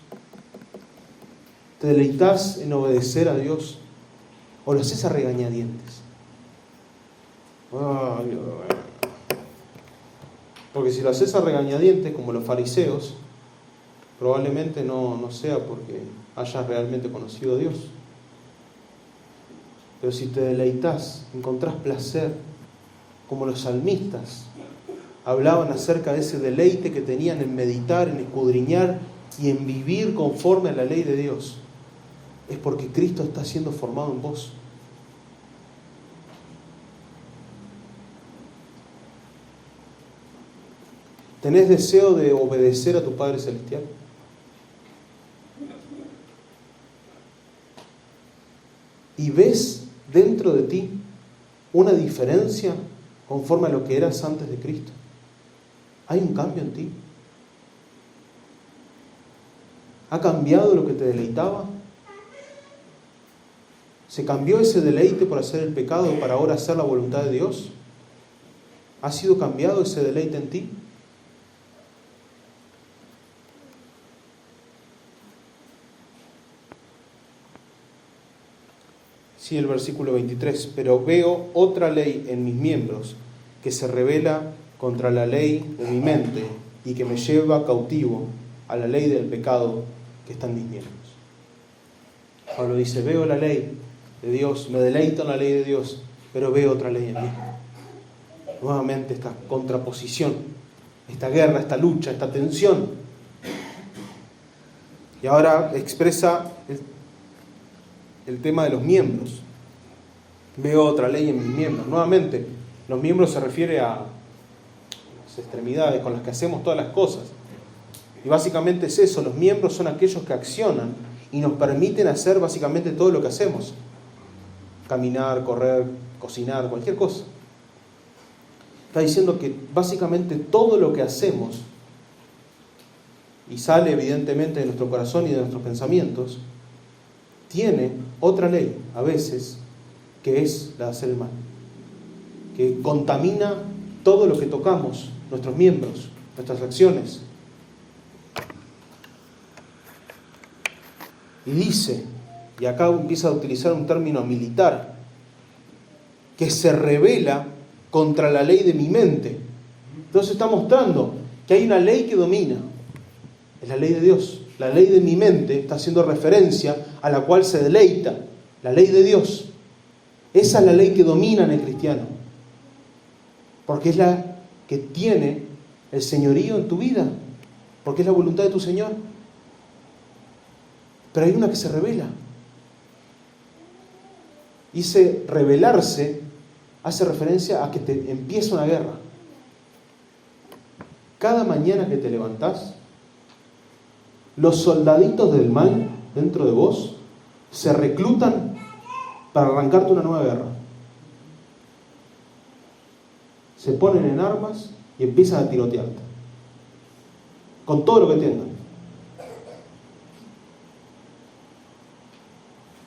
¿Te deleitas en obedecer a Dios? ¿O lo haces a regañadientes? Porque si lo haces a regañadientes, como los fariseos, probablemente no sea porque hayas realmente conocido a Dios. Pero si te deleitas, encontrás placer, como los salmistas hablaban acerca de ese deleite que tenían en meditar, en escudriñar y en vivir conforme a la ley de Dios, es porque Cristo está siendo formado en vos. ¿Tenés deseo de obedecer a tu Padre Celestial? ¿Y ves dentro de ti una diferencia conforme a lo que eras antes de Cristo? ¿Hay un cambio en ti? ¿Ha cambiado lo que te deleitaba? ¿Se cambió ese deleite por hacer el pecado para ahora hacer la voluntad de Dios? ¿Ha sido cambiado ese deleite en ti? Sí, el versículo 23. Pero veo otra ley en mis miembros que se rebela contra la ley de mi mente y que me lleva cautivo a la ley del pecado que está en mis miembros. Pablo dice, veo la ley de Dios, me deleito en la ley de Dios, pero veo otra ley en mí. Nuevamente esta contraposición, esta guerra, esta lucha, esta tensión. Y ahora expresa el tema de los miembros. Veo otra ley en mis miembros. Nuevamente, los miembros se refiere a las extremidades con las que hacemos todas las cosas. Y básicamente es eso, los miembros son aquellos que accionan y nos permiten hacer básicamente todo lo que hacemos. Caminar, correr, cocinar, cualquier cosa. Está diciendo que básicamente todo lo que hacemos, y sale evidentemente de nuestro corazón y de nuestros pensamientos, tiene otra ley, a veces, que es la de hacer el mal, que contamina todo lo que tocamos, nuestros miembros, nuestras acciones. Y dice, y acá empieza a utilizar un término militar, que se rebela contra la ley de mi mente. Entonces está mostrando que hay una ley que domina, es la ley de Dios. La ley de mi mente está haciendo referencia a la cual se deleita, la ley de Dios. Esa es la ley que domina en el cristiano, porque es la que tiene el señorío en tu vida, porque es la voluntad de tu Señor. Pero hay una que se revela. Y ese rebelarse hace referencia a que te empieza una guerra. Cada mañana que te levantás, los soldaditos del mal dentro de vos se reclutan para arrancarte una nueva guerra. Se ponen en armas y empiezan a tirotearte con todo lo que tengan.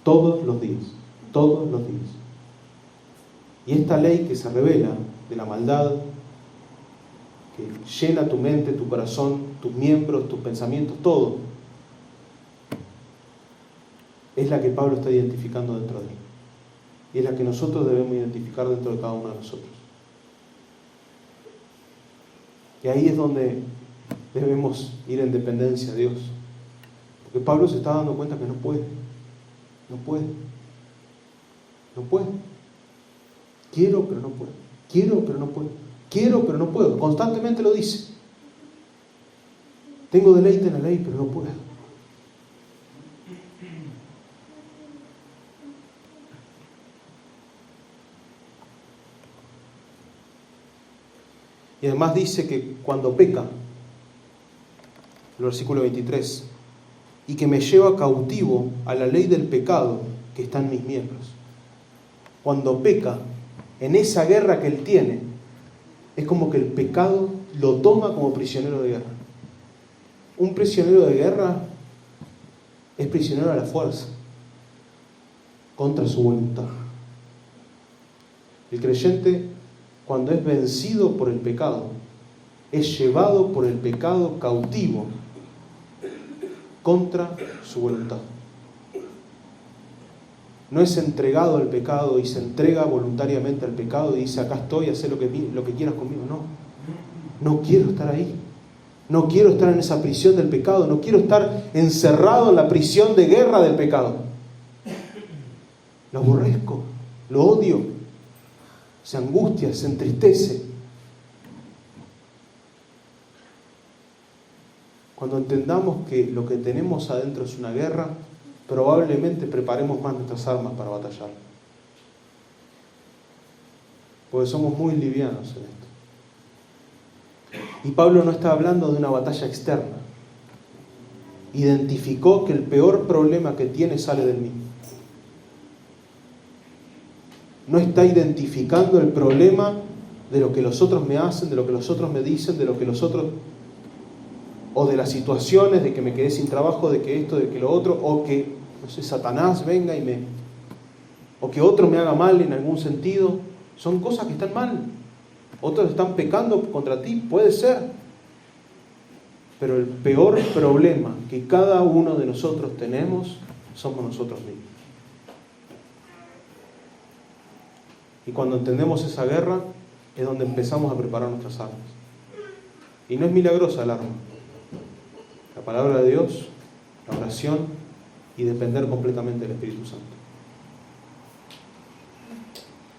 Todos los días, todos los días. Y esta ley que se revela de la maldad, que llena tu mente, tu corazón, tus miembros, tus pensamientos, todo, es la que Pablo está identificando dentro de él. Y es la que nosotros debemos identificar dentro de cada uno de nosotros. Y ahí es donde debemos ir en dependencia a Dios. Porque Pablo se está dando cuenta que no puede. No puede. No puede. Quiero, pero no puedo. Quiero, pero no puedo. Quiero, pero no puedo. Constantemente lo dice. Tengo deleite en la ley, pero no puedo. Y además dice que cuando peca, el versículo 23, y que me lleva cautivo a la ley del pecado que está en mis miembros. Cuando peca, en esa guerra que él tiene, es como que el pecado lo toma como prisionero de guerra. Un prisionero de guerra es prisionero a la fuerza, contra su voluntad. El creyente, cuando es vencido por el pecado, es llevado por el pecado cautivo contra su voluntad. No es entregado al pecado y se entrega voluntariamente al pecado y dice, acá estoy, haz lo que quieras conmigo. No quiero estar ahí. No quiero estar en esa prisión del pecado. No quiero estar encerrado en la prisión de guerra del pecado. Lo aborrezco, lo odio. Se angustia, se entristece. Cuando entendamos que lo que tenemos adentro es una guerra, probablemente preparemos más nuestras armas para batallar. Porque somos muy livianos en esto. Y Pablo no está hablando de una batalla externa. Identificó que el peor problema que tiene sale del mismo. No está identificando el problema de lo que los otros me hacen, de lo que los otros me dicen, de lo que los otros, o de las situaciones, de que me quedé sin trabajo, de que esto, de que lo otro, o que, no sé, Satanás venga o que otro me haga mal en algún sentido. Son cosas que están mal. Otros están pecando contra ti, puede ser. Pero el peor problema que cada uno de nosotros tenemos somos nosotros mismos. Y cuando entendemos esa guerra es donde empezamos a preparar nuestras armas. Y no es milagrosa el arma. La palabra de Dios, la oración y depender completamente del Espíritu Santo.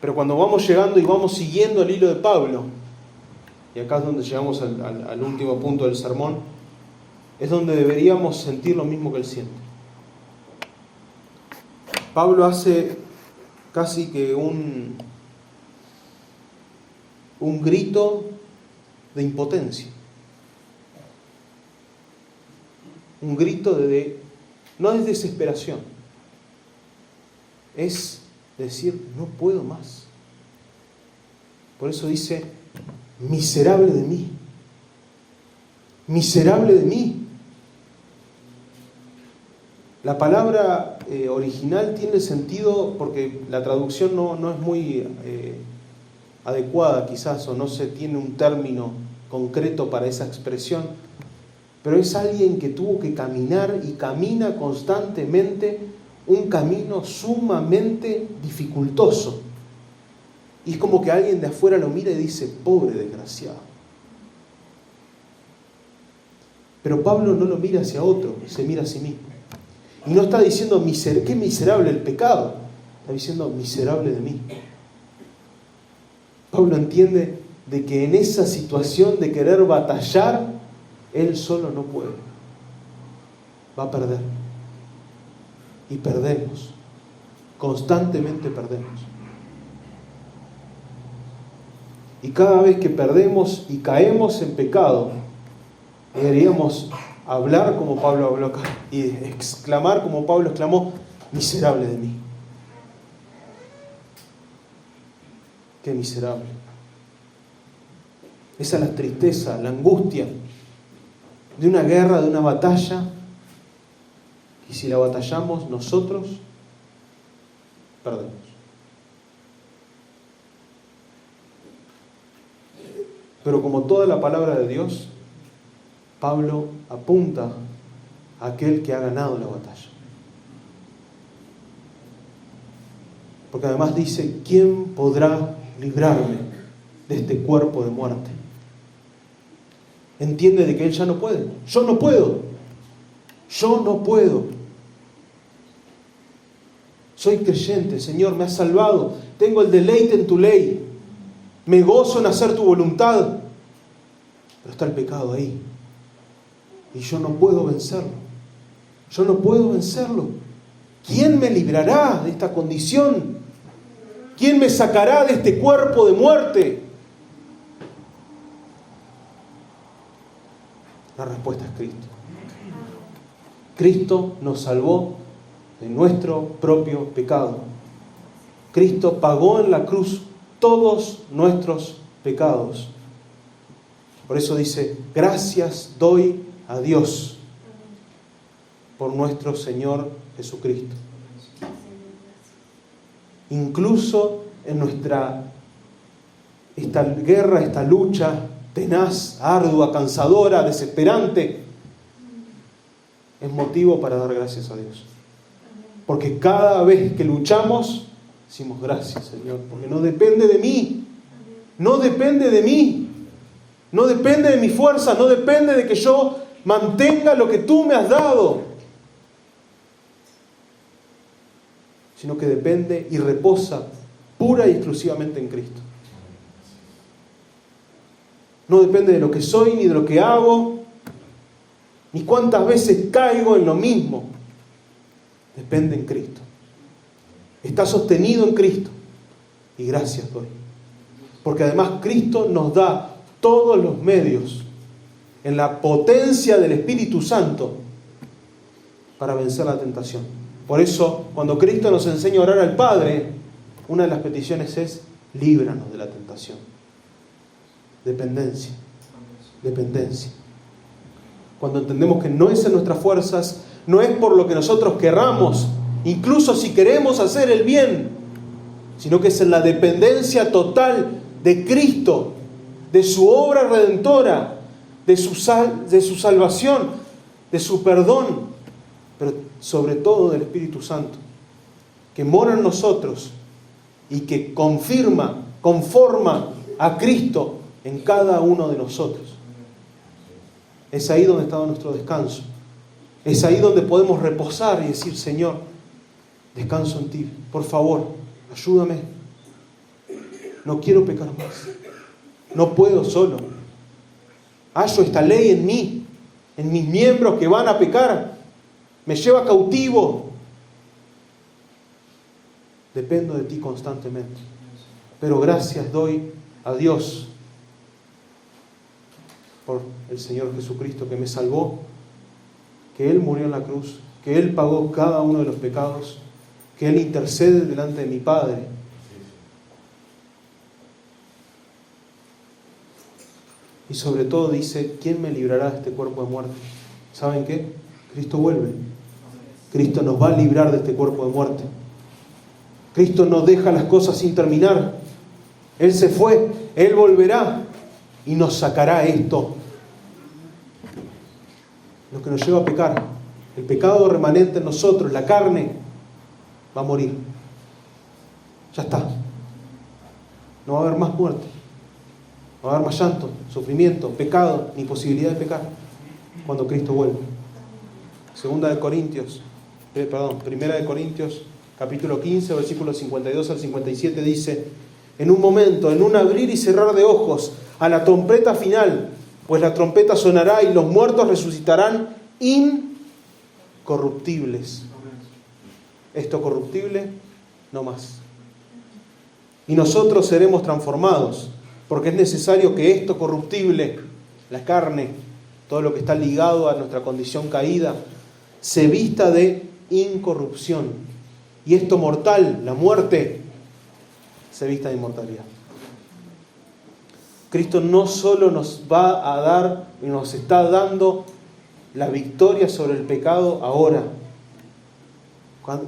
Pero cuando vamos llegando y vamos siguiendo el hilo de Pablo, y acá es donde llegamos al último punto del sermón, es donde deberíamos sentir lo mismo que él siente. Pablo hace casi que un grito de impotencia. Un grito no es desesperación, es decir, no puedo más. Por eso dice, miserable de mí, miserable de mí. La palabra original tiene sentido, porque la traducción no es muy adecuada quizás, o no se tiene un término concreto para esa expresión, pero es alguien que tuvo que caminar y camina constantemente un camino sumamente dificultoso. Y es como que alguien de afuera lo mira y dice, pobre desgraciado. Pero Pablo no lo mira hacia otro, se mira a sí mismo. Y no está diciendo, qué miserable el pecado. Está diciendo, miserable de mí. Pablo entiende de que en esa situación de querer batallar, él solo no puede. Va a perder. Y perdemos. Constantemente perdemos. Y cada vez que perdemos y caemos en pecado, deberíamos hablar como Pablo habló acá y exclamar como Pablo exclamó, miserable de mí. Qué miserable. Esa es la tristeza, la angustia de una guerra, de una batalla. Y si la batallamos nosotros, perdemos. Pero como toda la palabra de Dios, Pablo apunta a aquel que ha ganado la batalla. Porque además dice, ¿quién podrá librarme de este cuerpo de muerte? Entiende de que él ya no puede. Yo no puedo. Yo no puedo. Soy creyente, Señor, me has salvado. Tengo el deleite en tu ley. Me gozo en hacer tu voluntad. Pero está el pecado ahí. Y yo no puedo vencerlo. Yo no puedo vencerlo. ¿Quién me librará de esta condición? ¿Quién me sacará de este cuerpo de muerte? La respuesta es Cristo. Cristo nos salvó de nuestro propio pecado. Cristo pagó en la cruz todos nuestros pecados. Por eso dice, gracias doy a Dios por nuestro Señor Jesucristo. Incluso en esta guerra, esta lucha tenaz, ardua, cansadora, desesperante, es motivo para dar gracias a Dios. Porque cada vez que luchamos, decimos gracias, Señor, porque no depende de mí, no depende de mí, no depende de mi fuerza, no depende de que yo mantenga lo que tú me has dado, sino que depende y reposa pura y exclusivamente en Cristo. No depende de lo que soy, ni de lo que hago, ni cuántas veces caigo en lo mismo. Depende en Cristo. Está sostenido en Cristo. Y gracias doy. Porque además Cristo nos da todos los medios en la potencia del Espíritu Santo para vencer la tentación. Por eso, cuando Cristo nos enseña a orar al Padre, una de las peticiones es, líbranos de la tentación. Dependencia. Dependencia. Cuando entendemos que no es en nuestras fuerzas, no es por lo que nosotros querramos, incluso si queremos hacer el bien, sino que es en la dependencia total de Cristo, de su obra redentora, de su salvación, de su perdón, pero sobre todo del Espíritu Santo, que mora en nosotros y que conforma a Cristo en cada uno de nosotros. Es ahí donde está nuestro descanso. Es ahí donde podemos reposar y decir, Señor, descanso en ti. Por favor, ayúdame. No quiero pecar más. No puedo solo. Hallo esta ley en mí, en mis miembros que van a pecar. Me lleva cautivo. Dependo de ti constantemente. Pero gracias doy a Dios por el Señor Jesucristo que me salvó, que Él murió en la cruz, que Él pagó cada uno de los pecados, que Él intercede delante de mi Padre. Y sobre todo dice, ¿quién me librará de este cuerpo de muerte? ¿Saben qué? Cristo vuelve. Cristo nos va a librar de este cuerpo de muerte. Cristo no deja las cosas sin terminar. Él se fue, Él volverá y nos sacará esto. Lo que nos lleva a pecar. El pecado remanente en nosotros, la carne, va a morir. Ya está. No va a haber más muerte. No va a haber más llanto, sufrimiento, pecado, ni posibilidad de pecar cuando Cristo vuelve. Primera de Corintios, capítulo 15, versículos 52 al 57 dice: en un momento, en un abrir y cerrar de ojos, a la trompeta final, pues la trompeta sonará y los muertos resucitarán incorruptibles. Esto corruptible, no más. Y nosotros seremos transformados, porque es necesario que esto corruptible, la carne, todo lo que está ligado a nuestra condición caída, se vista de incorrupción. Y esto mortal, la muerte, se vista de inmortalidad. Cristo no solo nos va a dar y nos está dando la victoria sobre el pecado ahora.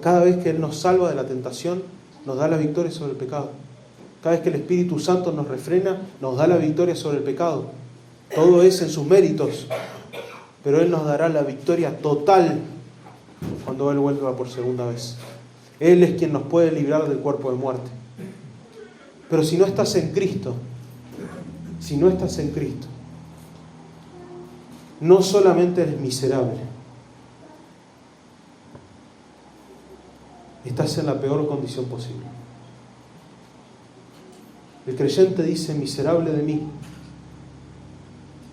Cada vez que Él nos salva de la tentación, nos da la victoria sobre el pecado. Cada vez que el Espíritu Santo nos refrena, nos da la victoria sobre el pecado. Todo es en sus méritos, pero Él nos dará la victoria total cuando Él vuelva por segunda vez. Él es quien nos puede librar del cuerpo de muerte. Pero si no estás en Cristo, no solamente eres miserable, estás en la peor condición posible. El creyente dice: miserable de mí,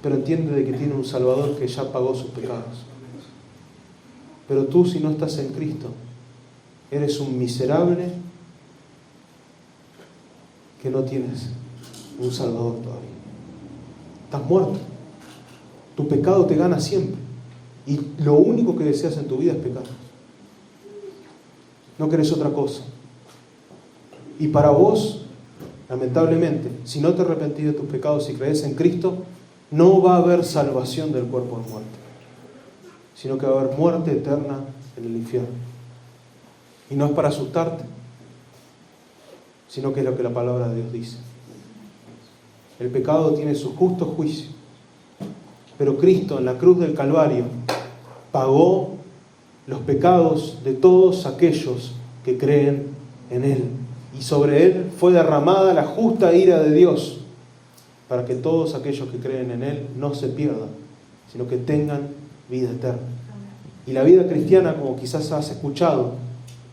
pero entiende de que tiene un Salvador que ya pagó sus pecados. Pero tú, si no estás en Cristo, eres un miserable que no tienes un Salvador todavía. Estás muerto. Tu pecado te gana siempre. Y lo único que deseas en tu vida es pecar. No querés otra cosa. Y para vos, lamentablemente, si no te arrepentís de tus pecados y crees en Cristo, no va a haber salvación del cuerpo de muerte, sino que va a haber muerte eterna en el infierno. Y no es para asustarte, sino que es lo que la palabra de Dios dice. El pecado tiene su justo juicio, pero Cristo en la cruz del Calvario pagó los pecados de todos aquellos que creen en Él. Y sobre Él fue derramada la justa ira de Dios, para que todos aquellos que creen en Él no se pierdan, sino que tengan vida eterna. Y la vida cristiana, como quizás has escuchado,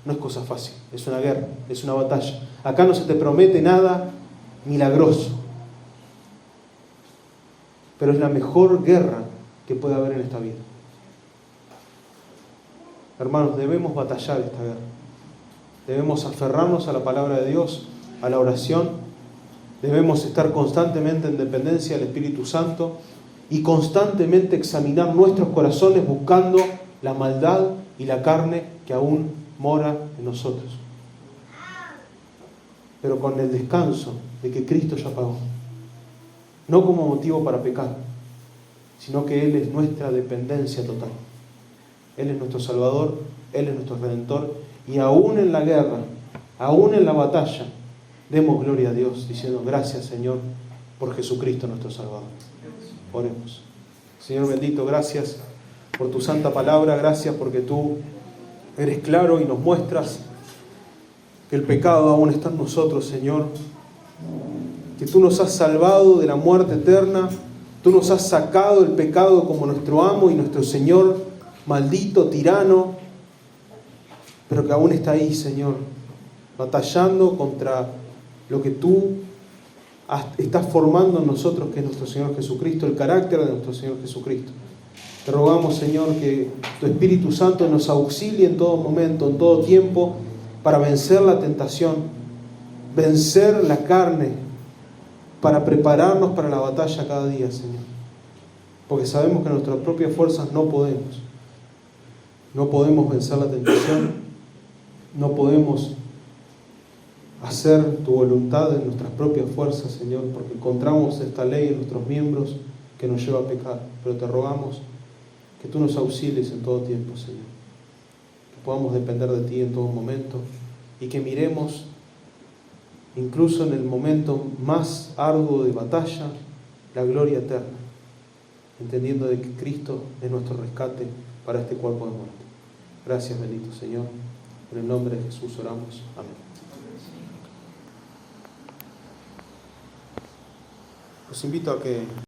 no es cosa fácil, es una guerra, es una batalla. Acá no se te promete nada milagroso, pero es la mejor guerra que puede haber en esta vida. Hermanos, debemos batallar esta guerra. Debemos aferrarnos a la palabra de Dios, a la oración. Debemos estar constantemente en dependencia del Espíritu Santo y constantemente examinar nuestros corazones buscando la maldad y la carne que aún mora en nosotros. Pero con el descanso de que Cristo ya pagó. No como motivo para pecar, sino que Él es nuestra dependencia total. Él es nuestro Salvador, Él es nuestro Redentor, y aún en la guerra, aún en la batalla, demos gloria a Dios, diciendo: gracias, Señor, por Jesucristo nuestro Salvador. Oremos. Señor bendito, gracias por tu santa palabra, gracias porque tú eres claro y nos muestras que el pecado aún está en nosotros, Señor, que tú nos has salvado de la muerte eterna, tú nos has sacado el pecado como nuestro amo y nuestro Señor, maldito, tirano, pero que aún está ahí, Señor, batallando contra lo que tú estás formando en nosotros, que es nuestro Señor Jesucristo, el carácter de nuestro Señor Jesucristo. Te rogamos, Señor, que tu Espíritu Santo nos auxilie en todo momento, en todo tiempo, para vencer la tentación, vencer la carne, para prepararnos para la batalla cada día, Señor. Porque sabemos que en nuestras propias fuerzas no podemos. No podemos vencer la tentación, no podemos hacer tu voluntad en nuestras propias fuerzas, Señor, porque encontramos esta ley en nuestros miembros que nos lleva a pecar. Pero te rogamos que tú nos auxilies en todo tiempo, Señor. Que podamos depender de ti en todo momento y que miremos, incluso en el momento más arduo de batalla, la gloria eterna, entendiendo de que Cristo es nuestro rescate para este cuerpo de muerte. Gracias, bendito Señor. En el nombre de Jesús oramos. Amén. Los invito a que